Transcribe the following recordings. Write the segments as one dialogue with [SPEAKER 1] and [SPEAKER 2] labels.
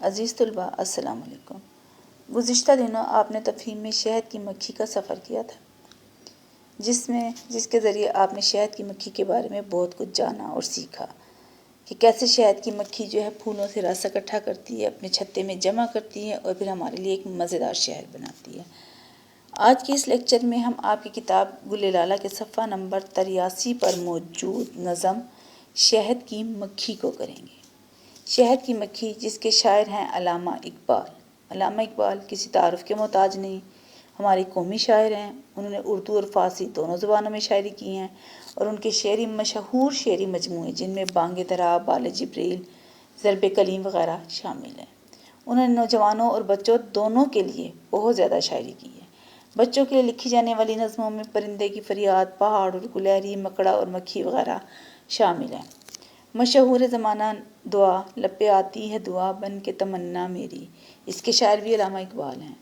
[SPEAKER 1] عزیز طلباء السلام علیکم۔ گزشتہ دنوں آپ نے تفہیم میں شہد کی مکھی کا سفر کیا تھا، جس کے ذریعے آپ نے شہد کی مکھی کے بارے میں بہت کچھ جانا اور سیکھا کہ کیسے شہد کی مکھی جو ہے پھولوں سے رس اکٹھا کرتی ہے، اپنے چھتے میں جمع کرتی ہے اور پھر ہمارے لیے ایک مزیدار شہد بناتی ہے۔ آج کے اس لیکچر میں ہم آپ کی کتاب گل لالہ کے صفحہ نمبر 83 پر موجود نظم شہد کی مکھی کو کریں گے۔ شہد کی مکھی، جس کے شاعر ہیں علامہ اقبال۔ علامہ اقبال کسی تعارف کے محتاج نہیں، ہماری قومی شاعر ہیں۔ انہوں نے اردو اور فارسی دونوں زبانوں میں شاعری کی ہیں اور ان کے مشہور شعری مجموعے جن میں بانگ درا، بال جبریل، ضرب کلیم وغیرہ شامل ہیں۔ انہوں نے نوجوانوں اور بچوں دونوں کے لیے بہت زیادہ شاعری کی ہے۔ بچوں کے لیے لکھی جانے والی نظموں میں پرندے کی فریاد، پہاڑ اور گلہری، مکڑا اور مکھی وغیرہ شامل ہیں۔ مشہور زمانہ دعا، لب پہ آتی ہے دعا بن کے تمنا میری، اس کے شاعر بھی علامہ اقبال ہیں۔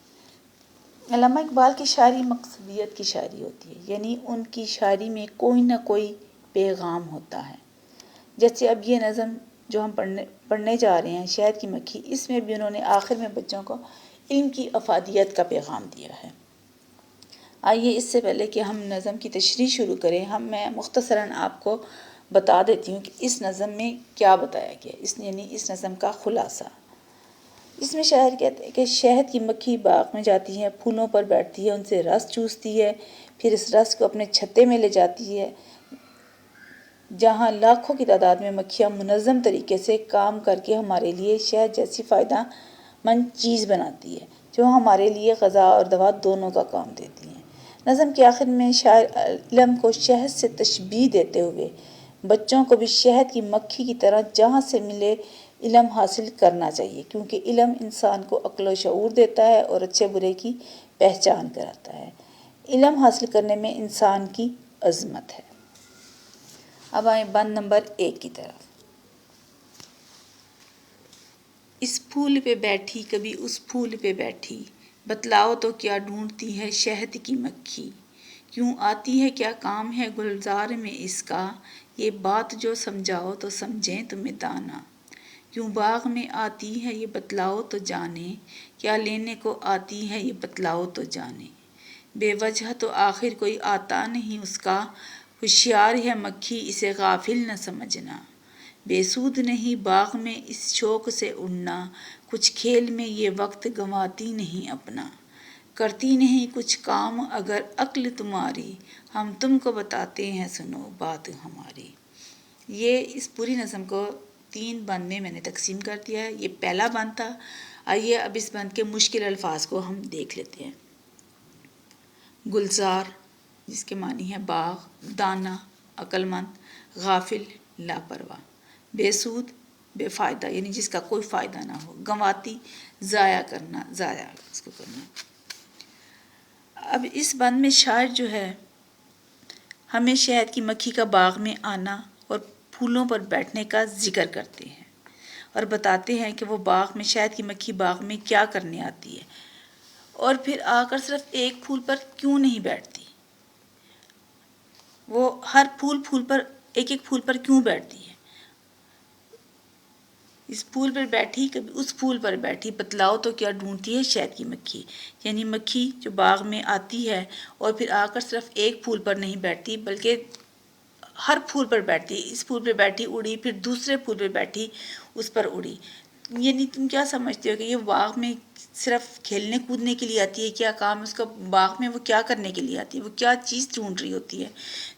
[SPEAKER 1] علامہ اقبال کی شاعری مقصدیت کی شاعری ہوتی ہے، یعنی ان کی شاعری میں کوئی نہ کوئی پیغام ہوتا ہے۔ جیسے اب یہ نظم جو ہم پڑھنے جا رہے ہیں، شہد کی مکھی، اس میں بھی انہوں نے آخر میں بچوں کو علم کی افادیت کا پیغام دیا ہے۔ آئیے اس سے پہلے کہ ہم نظم کی تشریح شروع کریں، میں مختصراً آپ کو بتا دیتی ہوں کہ اس نظم میں کیا بتایا گیا، یعنی اس نظم کا خلاصہ۔ اس میں شاعر کہتے ہیں کہ شہد کی مکھی باغ میں جاتی ہے، پھولوں پر بیٹھتی ہے، ان سے رس چوستی ہے، پھر اس رس کو اپنے چھتے میں لے جاتی ہے، جہاں لاکھوں کی تعداد میں مکھیاں منظم طریقے سے کام کر کے ہمارے لیے شہد جیسی فائدہ مند چیز بناتی ہے، جو ہمارے لیے غذا اور دوا دونوں کا کام دیتی ہیں۔ نظم کے آخر میں شاعر علم کو شہد سے تشبیہ دیتے ہوئے بچوں کو بھی شہد کی مکھی کی طرح جہاں سے ملے علم حاصل کرنا چاہیے، کیونکہ علم انسان کو عقل و شعور دیتا ہے اور اچھے برے کی پہچان کراتا ہے۔ علم حاصل کرنے میں انسان کی عظمت ہے۔ اب آئیں بند نمبر 1 کی طرف۔ اس پھول پہ بیٹھی کبھی اس پھول پہ بیٹھی، بتلاؤ تو کیا ڈھونڈتی ہے شہد کی مکھی، کیوں آتی ہے کیا کام ہے گلزار میں اس کا، یہ بات جو سمجھاؤ تو سمجھیں تمہیں دانا، کیوں باغ میں آتی ہے یہ بتلاؤ تو جانے، کیا لینے کو آتی ہے یہ بتلاؤ تو جانے، بے وجہ تو آخر کوئی آتا نہیں اس کا، ہوشیار ہے مکھی اسے غافل نہ سمجھنا، بے سود نہیں باغ میں اس شوق سے اڑنا، کچھ کھیل میں یہ وقت گنواتی نہیں اپنا، کرتی نہیں کچھ کام اگر عقل تمہاری، ہم تم کو بتاتے ہیں سنو بات ہماری۔ یہ اس پوری نظم کو 3 بند میں نے تقسیم کر دیا ہے۔ یہ پہلا بند تھا۔ آئیے اب اس بند کے مشکل الفاظ کو ہم دیکھ لیتے ہیں۔ گلزار، جس کے معنی ہے باغ، دانا عقل مند، غافل لاپرواہ، بے سود بے فائدہ یعنی جس کا کوئی فائدہ نہ ہو، گنواتی ضائع کرنا، ضائع اس کو کرنا۔ اب اس بند میں شاعر جو ہے ہمیں شہد کی مکھی کا باغ میں آنا اور پھولوں پر بیٹھنے کا ذکر کرتے ہیں اور بتاتے ہیں کہ وہ باغ میں شہد کی مکھی باغ میں کیا کرنے آتی ہے اور پھر آ کر صرف ایک پھول پر کیوں نہیں بیٹھتی، وہ ہر پھول پر ایک پھول پر کیوں بیٹھتی ہے، اس پھول پر بیٹھی کبھی اس پھول پر بیٹھی، بتلاؤ تو کیا ڈھونڈتی ہے شہد کی مکھی، یعنی مکھی جو باغ میں آتی ہے اور پھر آ کر صرف ایک پھول پر نہیں بیٹھتی بلکہ ہر پھول پر بیٹھتی، اس پھول پہ بیٹھی اڑی، پھر دوسرے پھول پہ بیٹھی اس پر اڑی، یعنی تم کیا سمجھتے ہو کہ یہ باغ میں صرف کھیلنے کودنے کے لیے آتی ہے، کیا کام اس کا باغ میں، وہ کیا کرنے کے لیے آتی ہے، وہ کیا چیز ڈھونڈ رہی ہوتی ہے،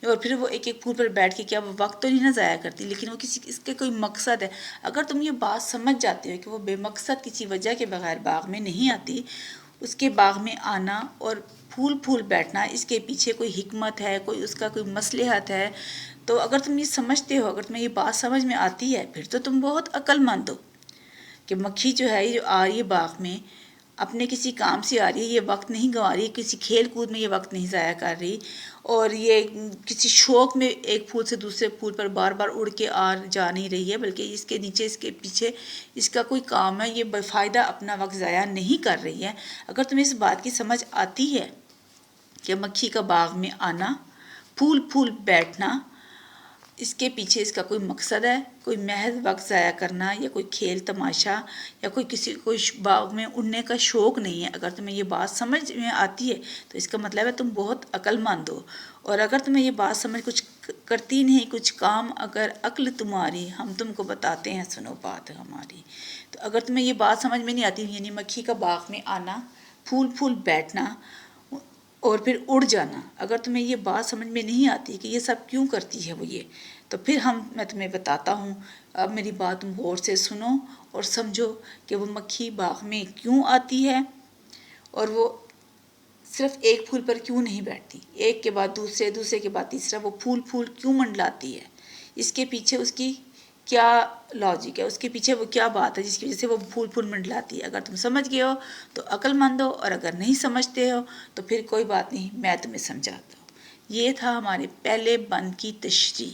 [SPEAKER 1] اور پھر وہ ایک پھول پر بیٹھ کے کیا وہ وقت تو نہیں نہ ضائع کرتی، لیکن وہ اس کے کوئی مقصد ہے۔ اگر تم یہ بات سمجھ جاتے ہو کہ وہ بے مقصد کسی وجہ کے بغیر باغ میں نہیں آتی، اس کے باغ میں آنا اور پھول بیٹھنا، اس کے پیچھے کوئی حکمت ہے، کوئی اس کا کوئی مصلحت ہے، تو اگر تم یہ سمجھتے ہو، اگر تمہیں یہ بات سمجھ میں آتی ہے، پھر تو تم بہت عقل مند ہو کہ مکھی جو ہے یہ جو آ رہی ہے باغ میں اپنے کسی کام سے آ رہی ہے، یہ وقت نہیں گنوا رہی، کسی کھیل کود میں یہ وقت نہیں ضائع کر رہی، اور یہ کسی شوق میں ایک پھول سے دوسرے پھول پر بار بار اڑ کے جا نہیں رہی ہے، بلکہ اس کے نیچے اس کے پیچھے اس کا کوئی کام ہے، یہ بے فائدہ اپنا وقت ضائع نہیں کر رہی ہے۔ اگر تمہیں اس بات کی سمجھ آتی ہے کہ مکھی کا باغ میں آنا، پھول بیٹھنا اس کے پیچھے اس کا کوئی مقصد ہے، کوئی محض وقت ضائع کرنا یا کوئی کھیل تماشا یا کسی کو باغ میں اڑنے کا شوق نہیں ہے۔ اگر تمہیں یہ بات سمجھ میں آتی ہے تو اس کا مطلب ہے تم بہت عقل مند ہو، اور اگر تمہیں یہ بات سمجھ کچھ کرتی نہیں کچھ کام، اگر عقل تمہاری ہم تم کو بتاتے ہیں سنو بات ہماری۔ تو اگر تمہیں یہ بات سمجھ میں نہیں آتی، یعنی مکھی کا باغ میں آنا، پھول بیٹھنا اور پھر اڑ جانا، اگر تمہیں یہ بات سمجھ میں نہیں آتی کہ یہ سب کیوں کرتی ہے وہ یہ، تو پھر میں تمہیں بتاتا ہوں۔ اب میری بات تم غور سے سنو اور سمجھو کہ وہ مکھی باغ میں کیوں آتی ہے، اور وہ صرف ایک پھول پر کیوں نہیں بیٹھتی، ایک کے بعد دوسرے، دوسرے کے بعد تیسرا، وہ پھول کیوں منڈلاتی ہے، اس کے پیچھے اس کی کیا لاجک ہے، اس کے پیچھے وہ کیا بات ہے جس کی وجہ سے وہ پھول منڈلاتی ہے۔ اگر تم سمجھ گئے ہو تو عقل مند ہو، اور اگر نہیں سمجھتے ہو تو پھر کوئی بات نہیں، میں تمہیں سمجھاتا ہوں۔ یہ تھا ہمارے پہلے بند کی تشریح،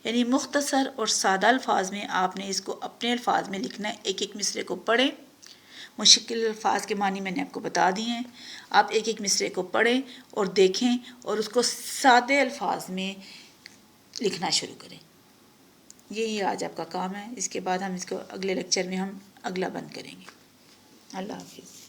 [SPEAKER 1] یعنی مختصر اور سادہ الفاظ میں آپ نے اس کو اپنے الفاظ میں لکھنا ہے۔ ایک ایک مصرے کو پڑھیں، مشکل الفاظ کے معنی میں نے آپ کو بتا دیے ہیں، آپ ایک ایک مصرے کو پڑھیں اور دیکھیں اور اس کو سادے الفاظ میں لکھنا شروع کریں۔ یہی آج آپ کا کام ہے۔ اس کے بعد ہم اس کو اگلے لیکچر میں ہم اگلا بند کریں گے۔ اللہ حافظ۔